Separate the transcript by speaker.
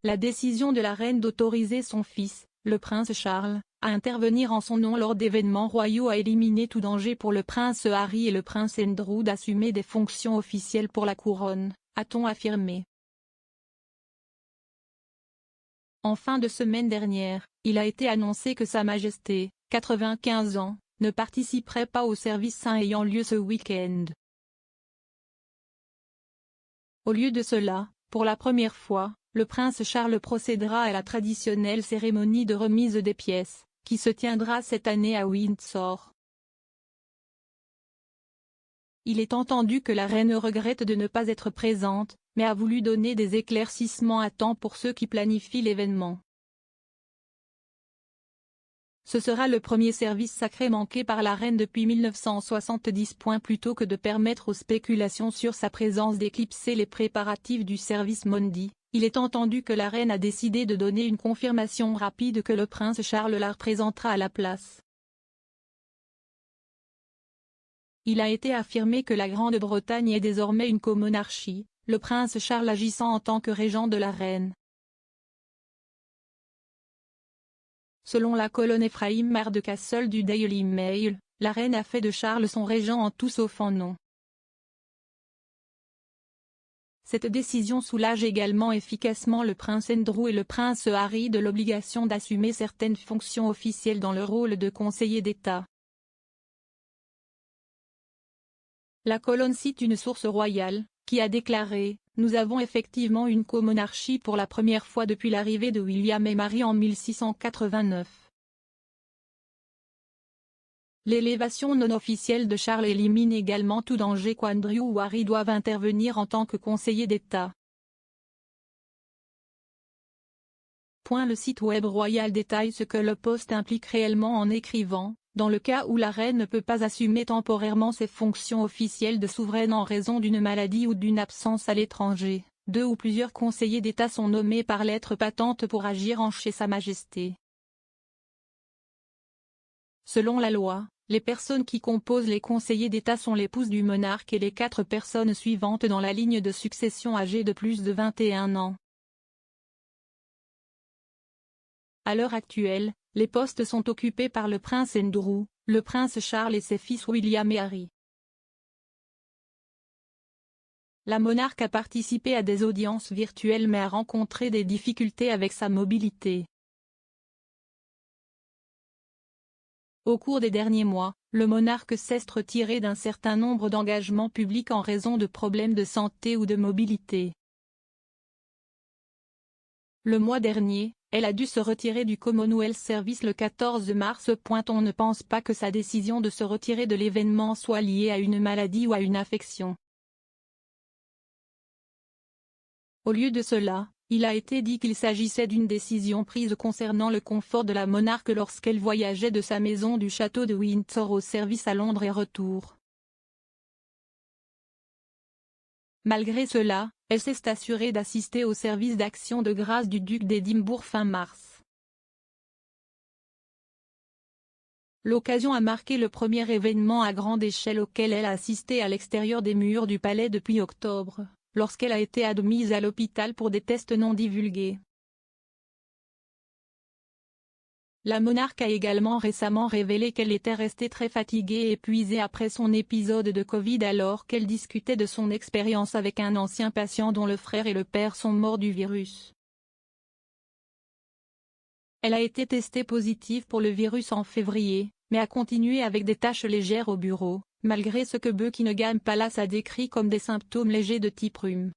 Speaker 1: La décision de la reine d'autoriser son fils, le prince Charles, à intervenir en son nom lors d'événements royaux a éliminé tout danger pour le prince Harry et le prince Andrew d'assumer des fonctions officielles pour la couronne, a-t-on affirmé. En fin de semaine dernière, il a été annoncé que Sa Majesté, 95 ans, ne participerait pas au service saint ayant lieu ce week-end. Au lieu de cela, pour la première fois, le prince Charles procédera à la traditionnelle cérémonie de remise des pièces, qui se tiendra cette année à Windsor. Il est entendu que la reine regrette de ne pas être présente, mais a voulu donner des éclaircissements à temps pour ceux qui planifient l'événement. Ce sera le premier service sacré manqué par la reine depuis 1970. Plutôt que de permettre aux spéculations sur sa présence d'éclipser les préparatifs du service Mondi, il est entendu que la reine a décidé de donner une confirmation rapide que le prince Charles la représentera à la place. Il a été affirmé que la Grande-Bretagne est désormais une comonarchie, le prince Charles agissant en tant que régent de la reine. Selon la colonne Ephraim Mardecastle du Daily Mail, la reine a fait de Charles son régent en tout sauf en nom. Cette décision soulage également efficacement le prince Andrew et le prince Harry de l'obligation d'assumer certaines fonctions officielles dans le rôle de conseiller d'État. La colonne cite une source royale, qui a déclaré « Nous avons effectivement une comonarchie pour la première fois depuis l'arrivée de William et Mary en 1689. » L'élévation non officielle de Charles élimine également tout danger qu'Andrew ou Harry doivent intervenir en tant que conseiller d'État. Le site web royal détaille ce que le poste implique réellement en écrivant « Dans le cas où la reine ne peut pas assumer temporairement ses fonctions officielles de souveraine en raison d'une maladie ou d'une absence à l'étranger, 2 ou plusieurs conseillers d'État sont nommés par lettre patente pour agir en chez Sa Majesté. » Selon la loi, les personnes qui composent les conseillers d'État sont l'épouse du monarque et les 4 personnes suivantes dans la ligne de succession âgées de plus de 21 ans. À l'heure actuelle, les postes sont occupés par le prince Andrew, le prince Charles et ses fils William et Harry. La monarque a participé à des audiences virtuelles mais a rencontré des difficultés avec sa mobilité. Au cours des derniers mois, le monarque s'est retiré d'un certain nombre d'engagements publics en raison de problèmes de santé ou de mobilité. Le mois dernier, elle a dû se retirer du Commonwealth Service le 14 mars. On ne pense pas que sa décision de se retirer de l'événement soit liée à une maladie ou à une infection. Au lieu de cela, il a été dit qu'il s'agissait d'une décision prise concernant le confort de la monarque lorsqu'elle voyageait de sa maison du château de Windsor au service à Londres et retour. Malgré cela, elle s'est assurée d'assister au service d'action de grâce du duc d'Édimbourg fin mars. L'occasion a marqué le premier événement à grande échelle auquel elle a assisté à l'extérieur des murs du palais depuis octobre, lorsqu'elle a été admise à l'hôpital pour des tests non divulgués. La monarque a également récemment révélé qu'elle était restée très fatiguée et épuisée après son épisode de Covid alors qu'elle discutait de son expérience avec un ancien patient dont le frère et le père sont morts du virus. Elle a été testée positive pour le virus en février, mais a continué avec des tâches légères au bureau, malgré ce que Buckingham Palace a décrit comme des symptômes légers de type rhume.